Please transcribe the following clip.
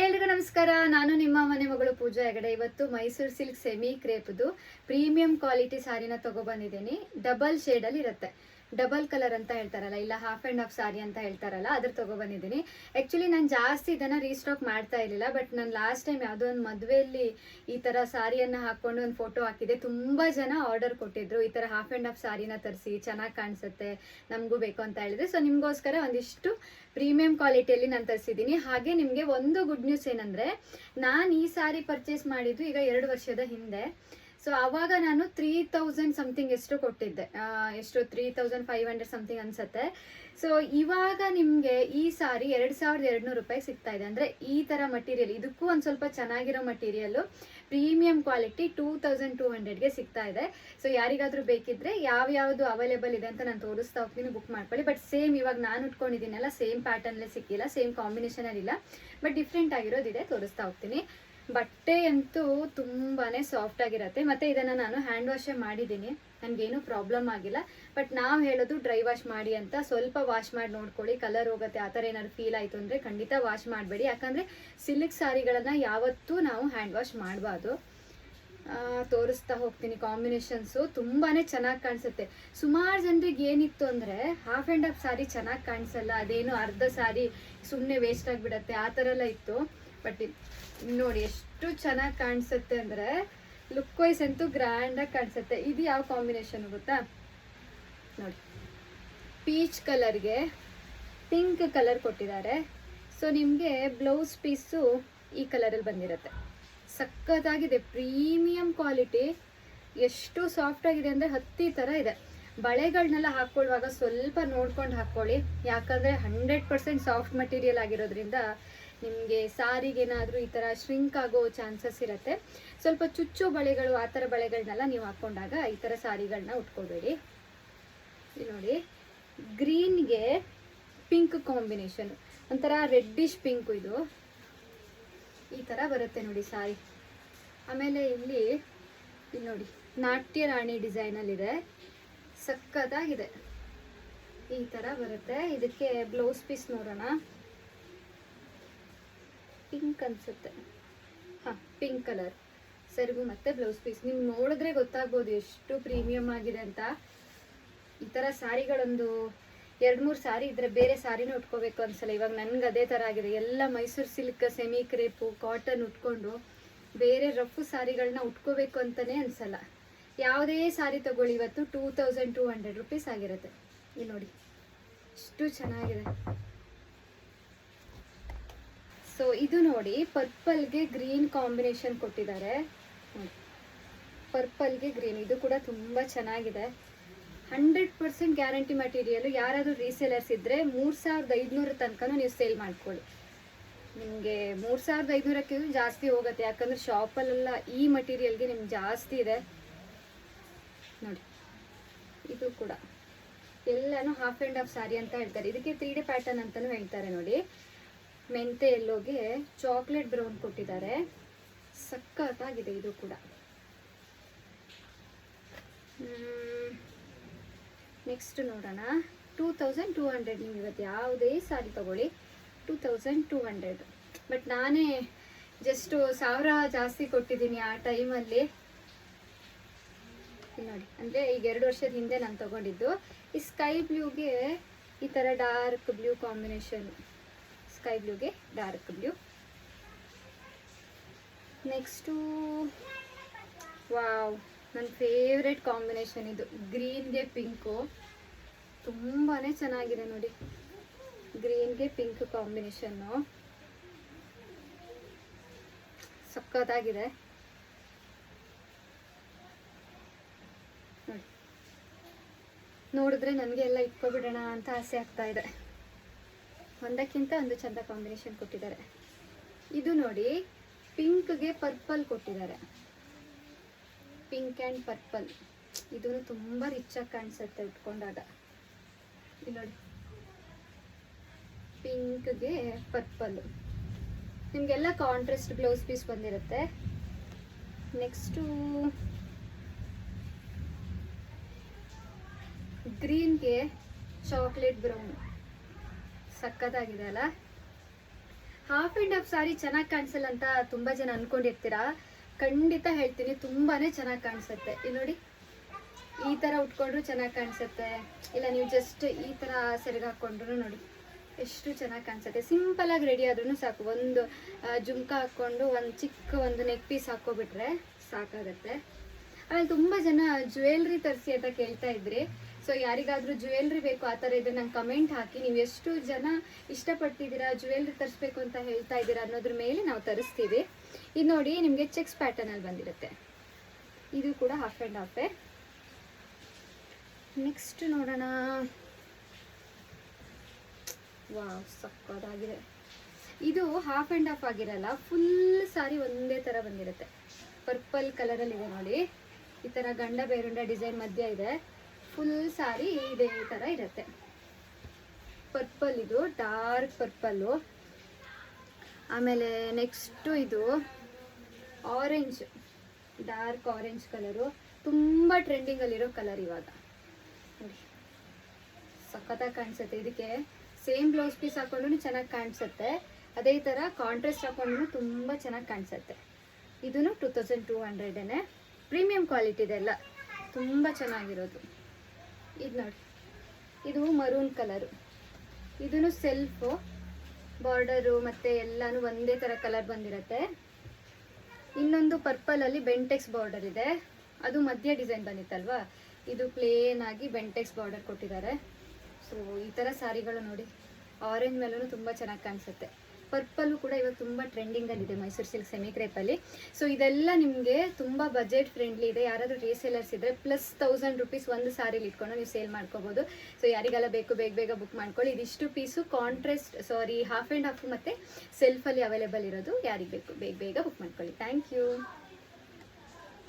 ಎಲ್ರಿಗೂ ನಮಸ್ಕಾರ. ನಾನು ನಿಮ್ಮ ಮನೆ ಮಗಳು ಪೂಜಾ ಹೆಗಡೆ. ಇವತ್ತು ಮೈಸೂರು ಸಿಲ್ಕ್ ಸೆಮಿ ಕ್ರೇಪ್ದು ಪ್ರೀಮಿಯಂ ಕ್ವಾಲಿಟಿ ಸಾರಿನ ತಗೊಬಂದಿದ್ದೀನಿ. ಡಬಲ್ ಶೇಡಲ್ಲಿ ಇರುತ್ತೆ. ಡಬಲ್ ಕಲರ್ ಅಂತ ಹೇಳ್ತಾರಲ್ಲ, ಇಲ್ಲ ಹಾಫ್ ಆ್ಯಂಡ್ ಹಾಫ್ ಸಾರಿ ಅಂತ ಹೇಳ್ತಾರಲ್ಲ, ಅದ್ರ ತಗೊಬಂದಿದ್ದೀನಿ. ಆ್ಯಕ್ಚುಲಿ ನಾನು ಜಾಸ್ತಿ ಇದನ್ನು ರೀಸ್ಟಾಕ್ ಮಾಡ್ತಾ ಇರಲಿಲ್ಲ. ಬಟ್ ನಾನು ಲಾಸ್ಟ್ ಟೈಮ್ ಯಾವುದೋ ಒಂದು ಮದುವೆಯಲ್ಲಿ ಈ ಥರ ಸಾರಿಯನ್ನು ಹಾಕ್ಕೊಂಡು ಒಂದು ಫೋಟೋ ಹಾಕಿದೆ. ತುಂಬ ಜನ ಆರ್ಡರ್ ಕೊಟ್ಟಿದ್ರು, ಈ ಥರ ಹಾಫ್ ಆ್ಯಂಡ್ ಹಾಫ್ ಸಾರಿನ ತರಿಸಿ, ಚೆನ್ನಾಗಿ ಕಾಣಿಸುತ್ತೆ, ನಮಗೂ ಬೇಕು ಅಂತ ಹೇಳಿದ್ರೆ. ಸೊ ನಿಮಗೋಸ್ಕರ ಒಂದಿಷ್ಟು ಪ್ರೀಮಿಯಂ ಕ್ವಾಲಿಟಿಯಲ್ಲಿ ನಾನು ತರಿಸಿದ್ದೀನಿ. ಹಾಗೆ ನಿಮಗೆ ಒಂದು ಗುಡ್ ನ್ಯೂಸ್ ಏನಂದರೆ, ನಾನು ಈ ಸಾರಿ ಪರ್ಚೇಸ್ ಮಾಡಿದ್ದು ಈಗ 2 ವರ್ಷದ ಹಿಂದೆ. ಸೊ ಆವಾಗ ನಾನು 3000 ಸಮಥಿಂಗ್ ಎಷ್ಟು ಕೊಟ್ಟಿದ್ದೆ, ಎಷ್ಟು 3500 ಸಮಥಿಂಗ್ ಅನ್ಸುತ್ತೆ. ಸೊ ಇವಾಗ ನಿಮಗೆ ಈ ಸಾರಿ 2200 ರೂಪಾಯಿ ಸಿಗ್ತಾ ಇದೆ. ಅಂದರೆ ಈ ಥರ ಮಟೀರಿಯಲ್, ಇದಕ್ಕೂ ಒಂದು ಸ್ವಲ್ಪ ಚೆನ್ನಾಗಿರೋ ಮಟೀರಿಯಲ್ಲು, ಪ್ರೀಮಿಯಂ ಕ್ವಾಲಿಟಿ 2200ಗೆ ಸಿಗ್ತಾ ಇದೆ. ಸೊ ಯಾರಿಗಾದರೂ ಬೇಕಿದ್ರೆ ಯಾವ್ಯಾವುದು ಅವೈಲೇಬಲ್ ಇದೆ ಅಂತ ನಾನು ತೋರಿಸ್ತಾ ಹೋಗ್ತೀನಿ, ಬುಕ್ ಮಾಡ್ಕೊಳ್ಳಿ. ಬಟ್ ಸೇಮ್ ಇವಾಗ ನಾನು ಉಟ್ಕೊಂಡಿದ್ದೀನಲ್ಲ, ಸೇಮ್ ಪ್ಯಾಟರ್ನಲ್ಲೇ ಸಿಕ್ಕಿಲ್ಲ, ಸೇಮ್ ಕಾಂಬಿನೇಷನಲ್ಲಿ ಇಲ್ಲ, ಬಟ್ ಡಿಫ್ರೆಂಟ್ ಆಗಿರೋದಿದೆ, ತೋರಿಸ್ತಾ ಹೋಗ್ತೀನಿ. ಬಟ್ಟೆ ಅಂತೂ ತುಂಬಾ ಸಾಫ್ಟ್ ಆಗಿರುತ್ತೆ. ಮತ್ತು ಇದನ್ನು ನಾನು ಹ್ಯಾಂಡ್ ವಾಶೇ ಮಾಡಿದ್ದೀನಿ, ನನಗೇನು ಪ್ರಾಬ್ಲಮ್ ಆಗಿಲ್ಲ. ಬಟ್ ನಾವು ಹೇಳೋದು ಡ್ರೈ ವಾಶ್ ಮಾಡಿ ಅಂತ. ಸ್ವಲ್ಪ ವಾಶ್ ಮಾಡಿ ನೋಡ್ಕೊಳ್ಳಿ, ಕಲರ್ ಹೋಗುತ್ತೆ ಆ ಥರ ಏನಾದ್ರು ಫೀಲ್ ಆಯಿತು ಅಂದರೆ ಖಂಡಿತ ವಾಶ್ ಮಾಡಬೇಡಿ. ಯಾಕಂದರೆ ಸಿಲ್ಕ್ ಸಾರಿಗಳನ್ನು ಯಾವತ್ತೂ ನಾವು ಹ್ಯಾಂಡ್ ವಾಶ್ ಮಾಡಬಾರ್ದು. ತೋರಿಸ್ತಾ ಹೋಗ್ತೀನಿ. ಕಾಂಬಿನೇಷನ್ಸು ತುಂಬಾ ಚೆನ್ನಾಗಿ ಕಾಣಿಸುತ್ತೆ. ಸುಮಾರು ಜನರಿಗೆ ಏನಿತ್ತು ಅಂದರೆ, ಹಾಫ್ ಆ್ಯಂಡ್ ಹಾಫ್ ಸಾರಿ ಚೆನ್ನಾಗಿ ಕಾಣಿಸಲ್ಲ, ಅದೇನು ಅರ್ಧ ಸಾರಿ ಸುಮ್ಮನೆ ವೇಸ್ಟ್ ಆಗಿಬಿಡತ್ತೆ, ಆ ಥರ ಎಲ್ಲ ಇತ್ತು. ಬಟ್ ನೋಡಿ ಎಷ್ಟು ಚೆನ್ನಾಗಿ ಕಾಣಿಸುತ್ತೆ ಅಂದರೆ, ಲುಕ್ ವೈಸ್ ಅಂತೂ ಗ್ರ್ಯಾಂಡಾಗಿ ಕಾಣಿಸುತ್ತೆ. ಇದು ಯಾವ ಕಾಂಬಿನೇಷನ್ ಗೊತ್ತಾ ನೋಡಿ, ಪೀಚ್ ಕಲರ್ಗೆ ಪಿಂಕ್ ಕಲರ್ ಕೊಟ್ಟಿದ್ದಾರೆ. ಸೊ ನಿಮಗೆ ಬ್ಲೌಸ್ ಪೀಸು ಈ ಕಲರಲ್ಲಿ ಬಂದಿರುತ್ತೆ. ಸಖತ್ತಾಗಿದೆ, ಪ್ರೀಮಿಯಂ ಕ್ವಾಲಿಟಿ. ಎಷ್ಟು ಸಾಫ್ಟ್ ಆಗಿದೆ ಅಂದರೆ ಹತ್ತಿ ಥರ ಇದೆ. ಬಳೆಗಳನ್ನೆಲ್ಲ ಹಾಕ್ಕೊಳ್ಳುವಾಗ ಸ್ವಲ್ಪ ನೋಡ್ಕೊಂಡು ಹಾಕ್ಕೊಳ್ಳಿ, ಯಾಕಂದರೆ 100% ಸಾಫ್ಟ್ ಮಟೀರಿಯಲ್ ಆಗಿರೋದ್ರಿಂದ ನಿಮಗೆ ಸಾರಿಗೇನಾದರೂ ಈ ಥರ ಶ್ರಿಂಕ್ ಆಗೋ ಚಾನ್ಸಸ್ ಇರುತ್ತೆ. ಸ್ವಲ್ಪ ಚುಚ್ಚು ಬಳೆಗಳು, ಆ ಥರ ಬಳೆಗಳನ್ನೆಲ್ಲ ನೀವು ಹಾಕ್ಕೊಂಡಾಗ ಈ ಥರ ಸಾರಿಗಳನ್ನ ಉಟ್ಕೋಬೇಡಿ. ಇಲ್ಲಿ ನೋಡಿ, ಗ್ರೀನ್ಗೆ ಪಿಂಕ್ ಕಾಂಬಿನೇಷನ್, ಒಂಥರ ರೆಡ್ಡಿಶ್ ಪಿಂಕು, ಇದು ಈ ಥರ ಬರುತ್ತೆ ನೋಡಿ ಸಾರಿ. ಆಮೇಲೆ ಇಲ್ಲಿ ನೋಡಿ ನಾಟ್ಯ ರಾಣಿ ಡಿಸೈನಲ್ಲಿದೆ, ಸಖತ್ತಾಗಿದೆ, ಈ ಥರ ಬರುತ್ತೆ. ಇದಕ್ಕೆ ಬ್ಲೌಸ್ ಪೀಸ್ ನೋಡೋಣ. ಪಿಂಕ್ ಅನ್ಸುತ್ತೆ, ಹಾಂ ಪಿಂಕ್ ಕಲರ್ ಸರಿಗೂ ಮತ್ತು ಬ್ಲೌಸ್ ಪೀಸ್. ನೀವು ನೋಡಿದ್ರೆ ಗೊತ್ತಾಗ್ಬೋದು ಎಷ್ಟು ಪ್ರೀಮಿಯಮ್ ಆಗಿದೆ ಅಂತ. ಈ ಥರ ಸಾರಿಗಳೊಂದು 2-3 ಸಾರಿ ಇದ್ದರೆ ಬೇರೆ ಸಾರಿನೂ ಉಟ್ಕೋಬೇಕು ಅನ್ಸಲ್ಲ. ಇವಾಗ ನನಗೆ ಅದೇ ಥರ ಆಗಿದೆ. ಎಲ್ಲ Mysuru silk semi crepe cotton ಉಟ್ಕೊಂಡು ಬೇರೆ ರಫ್ ಸಾರಿಗಳನ್ನ ಉಟ್ಕೋಬೇಕು ಅಂತಲೇ ಅನಿಸಲ್ಲ. ಯಾವುದೇ ಸಾರಿ ತಗೊಳ್ಳಿ, ಇವತ್ತು 2200 ರೂಪೀಸ್ ಆಗಿರುತ್ತೆ. ಇಲ್ಲಿ ನೋಡಿ ಎಷ್ಟು ಚೆನ್ನಾಗಿದೆ. ಸೊ ಇದು ನೋಡಿ, ಪರ್ಪಲ್ಗೆ ಗ್ರೀನ್ ಕಾಂಬಿನೇಷನ್ ಕೊಟ್ಟಿದ್ದಾರೆ. ಪರ್ಪಲ್ಗೆ ಗ್ರೀನ್, ಇದು ಕೂಡ ತುಂಬ ಚೆನ್ನಾಗಿದೆ. 100% ಗ್ಯಾರಂಟಿ ಮಟೀರಿಯಲು. ಯಾರಾದರೂ ರೀಸೇಲರ್ಸ್ ಇದ್ದರೆ 3500 ತನಕ ನೀವು ಸೇಲ್ ಮಾಡ್ಕೊಳ್ಳಿ. ನಿಮಗೆ 3500ಕ್ಕೆ ಜಾಸ್ತಿ ಹೋಗುತ್ತೆ, ಯಾಕಂದರೆ ಶಾಪಲ್ಲೆಲ್ಲ ಈ ಮಟೀರಿಯಲ್ಗೆ ನಿಮ್ಗೆ ಜಾಸ್ತಿ ಇದೆ ನೋಡಿ. ಇದು ಕೂಡ ಎಲ್ಲನೂ ಹಾಫ್ ಆ್ಯಂಡ್ ಹಾಫ್ ಸಾರಿ ಅಂತ ಹೇಳ್ತಾರೆ. ಇದಕ್ಕೆ 3D ಪ್ಯಾಟರ್ನ್ ಅಂತಲೂ ಹೇಳ್ತಾರೆ ನೋಡಿ. ಮೆಂತೆ ಎಲ್ಲೋಗೆ ಚಾಕ್ಲೇಟ್ ಬ್ರೌನ್ ಕೊಟ್ಟಿದ್ದಾರೆ, ಸಖತ್ತಾಗಿದೆ ಇದು ಕೂಡ. ನೆಕ್ಸ್ಟ್ ನೋಡೋಣ, 2200. ನೀವು ಇವತ್ತು ಯಾವುದೇ ಸಾರಿ ತಗೊಳ್ಳಿ 2200. ಬಟ್ ನಾನೇ ಜಸ್ಟ್ 1000 ಜಾಸ್ತಿ ಕೊಟ್ಟಿದ್ದೀನಿ ಆ ಟೈಮಲ್ಲಿ ನೋಡಿ. ಅಂದರೆ ಈಗ 2 ವರ್ಷದ ಹಿಂದೆ ನಾನು ತಗೊಂಡಿದ್ದು. ಈ ಸ್ಕೈ ಬ್ಲೂಗೆ ಈ ಥರ ಡಾರ್ಕ್ ಬ್ಲೂ ಕಾಂಬಿನೇಷನ್, ಸ್ಕೈ ಬ್ಲೂಗೆ ಡಾರ್ಕ್ ಬ್ಲೂ. ನೆಕ್ಸ್ಟು ವಾವ್, ನನ್ನ ಫೇವ್ರೆಟ್ ಕಾಂಬಿನೇಷನ್ ಇದು, ಗ್ರೀನ್ಗೆ ಪಿಂಕು. ತುಂಬಾ ಚೆನ್ನಾಗಿದೆ ನೋಡಿ, ಗ್ರೀನ್ಗೆ ಪಿಂಕ್ ಕಾಂಬಿನೇಷನ್ನು ಸಖತ್ತಾಗಿದೆ ನೋಡಿ. ನೋಡಿದ್ರೆ ನನಗೆ ಎಲ್ಲ ಇಟ್ಕೊಬಿಡೋಣ ಅಂತ ಆಸೆ ಆಗ್ತಾ ಇದೆ. ಒಂದಕ್ಕಿಂತ ಒಂದು ಚಂದ ಕಾಂಬಿನೇಷನ್ ಕೊಟ್ಟಿದ್ದಾರೆ. ಇದು ನೋಡಿ, ಪಿಂಕ್ಗೆ ಪರ್ಪಲ್ ಕೊಟ್ಟಿದ್ದಾರೆ, ಪಿಂಕ್ ಆ್ಯಂಡ್ ಪರ್ಪಲ್. ಇದೂ ತುಂಬ ರಿಚಾಗಿ ಕಾಣಿಸುತ್ತೆ ಉಟ್ಕೊಂಡಾಗ. ಇಲ್ಲಿ ನೋಡಿ, ಪಿಂಕ್ಗೆ ಪರ್ಪಲ್ಲು. ನಿಮಗೆಲ್ಲ ಕಾಂಟ್ರಾಸ್ಟ್ ಬ್ಲೌಸ್ ಪೀಸ್ ಬಂದಿರುತ್ತೆ. ನೆಕ್ಸ್ಟು ಗ್ರೀನ್ಗೆ ಚಾಕ್ಲೇಟ್ ಬ್ರೌನ್, ಸಖತ್ತಾಗಿದೆ ಅಲ್ಲ. ಹಾಫ್ ಆ್ಯಂಡ್ ಹಾಫ್ ಸಾರಿ ಚೆನ್ನಾಗಿ ಕಾಣಿಸಲ್ಲ ಅಂತ ತುಂಬ ಜನ ಅಂದ್ಕೊಂಡಿರ್ತೀರಾ. ಖಂಡಿತ ಹೇಳ್ತೀನಿ, ತುಂಬಾ ಚೆನ್ನಾಗಿ ಕಾಣಿಸುತ್ತೆ. ಇಲ್ಲಿ ನೋಡಿ, ಈ ಥರ ಉಟ್ಕೊಂಡ್ರು ಚೆನ್ನಾಗಿ ಕಾಣಿಸುತ್ತೆ, ಇಲ್ಲ ನೀವು ಜಸ್ಟ್ ಈ ಥರ ಸೆರಗು ಹಾಕ್ಕೊಂಡ್ರು ನೋಡಿ ಎಷ್ಟು ಚೆನ್ನಾಗಿ ಕಾಣಿಸುತ್ತೆ. ಸಿಂಪಲಾಗಿ ರೆಡಿ ಆದ್ರೂ ಸಾಕು. ಒಂದು ಜುಮ್ಕ ಹಾಕ್ಕೊಂಡು ಒಂದು ಚಿಕ್ಕ ಒಂದು ನೆಕ್ ಪೀಸ್ ಹಾಕ್ಕೊಬಿಟ್ರೆ ಸಾಕಾಗತ್ತೆ. ಆಮೇಲೆ ತುಂಬ ಜನ ಜ್ಯುವೆಲ್ರಿ ತರಿಸಿ ಅಂತ ಕೇಳ್ತಾ ಇದ್ರಿ. ಸೊ ಯಾರಿಗಾದರೂ ಜ್ಯುವೆಲ್ರಿ ಬೇಕು ಆ ಥರ ಇದ್ರೆ ನಂಗೆ ಕಮೆಂಟ್ ಹಾಕಿ. ನೀವು ಎಷ್ಟು ಜನ ಇಷ್ಟಪಡ್ತಿದ್ದೀರಾ, ಜ್ಯುವೆಲ್ರಿ ತರಿಸ್ಬೇಕು ಅಂತ ಹೇಳ್ತಾ ಇದ್ದೀರಾ ಅನ್ನೋದ್ರ ಮೇಲೆ ನಾವು ತರಿಸ್ತೀವಿ. ಇದು ನೋಡಿ, ನಿಮಗೆ ಚೆಕ್ಸ್ ಪ್ಯಾಟರ್ನಲ್ಲಿ ಬಂದಿರುತ್ತೆ. ಇದು ಕೂಡ ಹಾಫ್ ಆ್ಯಂಡ್ ಹಾಫೇ. ನೆಕ್ಸ್ಟ್ ನೋಡೋಣ. ವಾವ್, ಸಕ್ಕತ್ತಾಗಿದೆ. ಇದು ಹಾಫ್ ಆ್ಯಂಡ್ ಹಾಫ್ ಆಗಿರಲ್ಲ, ಫುಲ್ ಸಾರಿ ಒಂದೇ ಥರ ಬಂದಿರುತ್ತೆ. ಪರ್ಪಲ್ ಕಲರಲ್ಲಿದೆ ನೋಡಿ, ಈ ಥರ ಗಂಡ ಬೇರುಂಡ ಡಿಸೈನ್ ಮಧ್ಯ ಇದೆ. ಫುಲ್ ಸಾರಿ ಇದೇ ಥರ ಇರುತ್ತೆ. ಪರ್ಪಲ್, ಇದು ಡಾರ್ಕ್ ಪರ್ಪಲ್ಲು. ಆಮೇಲೆ ನೆಕ್ಸ್ಟು ಇದು ಆರೆಂಜ್, ಡಾರ್ಕ್ ಆರೆಂಜ್ ಕಲರು. ತುಂಬ ಟ್ರೆಂಡಿಂಗಲ್ಲಿರೋ ಕಲರ್ ಇವಾಗ ನೋಡಿ, ಸಖತ್ತಾಗಿ ಕಾಣಿಸುತ್ತೆ. ಇದಕ್ಕೆ ಸೇಮ್ ಬ್ಲೌಸ್ ಪೀಸ್ ಹಾಕೊಂಡ್ರು ಚೆನ್ನಾಗಿ ಕಾಣಿಸುತ್ತೆ. ಅದೇ ಥರ ಕಾಂಟ್ರಾಸ್ಟ್ ಹಾಕೊಂಡ್ರು ತುಂಬ ಚೆನ್ನಾಗಿ ಕಾಣಿಸುತ್ತೆ. ಇದೂ 2200 ಪ್ರೀಮಿಯಂ ಕ್ವಾಲಿಟಿ ಇದೆಲ್ಲ, ತುಂಬ ಚೆನ್ನಾಗಿರೋದು. ಇದು ನೋಡಿ, ಇದು ಮರೂನ್ ಕಲರು. ಇದೂ ಸೆಲ್ಫು ಬಾರ್ಡರು ಮತ್ತು ಎಲ್ಲನೂ ಒಂದೇ ಥರ ಕಲರ್ ಬಂದಿರುತ್ತೆ. ಇನ್ನೊಂದು ಪರ್ಪಲಲ್ಲಿ ಬೆಂಟೆಕ್ಸ್ ಬಾರ್ಡರ್ ಇದೆ, ಅದು ಮಧ್ಯ ಡಿಸೈನ್ ಬಂದಿತ್ತಲ್ವಾ, ಇದು ಪ್ಲೇನ್ ಆಗಿ ಬೆಂಟೆಕ್ಸ್ ಬಾರ್ಡರ್ ಕೊಟ್ಟಿದ್ದಾರೆ. ಸೊ ಈ ಥರ ಸ್ಯಾರಿಗಳು ನೋಡಿ, ಆರೆಂಜ್ ಮೇಲೂ ತುಂಬ ಚೆನ್ನಾಗಿ ಕಾಣಿಸುತ್ತೆ. ಪರ್ಪಲ್ಲು ಕೂಡ ಇವಾಗ ತುಂಬ ಟ್ರೆಂಡಿಂಗಲ್ಲಿದೆ ಮೈಸೂರು ಸಿಲ್ಕ್ ಸೆಮಿ ಕ್ರೇಪಲ್ಲಿ. ಸೊ ಇದೆಲ್ಲ ನಿಮಗೆ ತುಂಬ ಬಜೆಟ್ ಫ್ರೆಂಡ್ಲಿ ಇದೆ. ಯಾರಾದರೂ ರೀಸೇಲರ್ಸ್ ಇದ್ದರೆ ಪ್ಲಸ್ 1000 ರೂಪೀಸ್ ಒಂದು ಸ್ಯಾರಿಲಿ ಇಟ್ಕೊಂಡು ನೀವು ಸೇಲ್ ಮಾಡ್ಕೋಬೋದು. ಸೊ ಯಾರಿಗೆಲ್ಲ ಬೇಕು ಬೇಗ ಬೇಗ ಬುಕ್ ಮಾಡ್ಕೊಳ್ಳಿ. ಇದಿಷ್ಟು piece contrast half and half ಮತ್ತು ಸೆಲ್ಫಲ್ಲಿ ಅವೈಲೇಬಲ್ ಇರೋದು. ಯಾರಿಗೆ ಬೇಕು ಬೇಗ ಬೇಗ ಬುಕ್ ಮಾಡ್ಕೊಳ್ಳಿ. Thank you.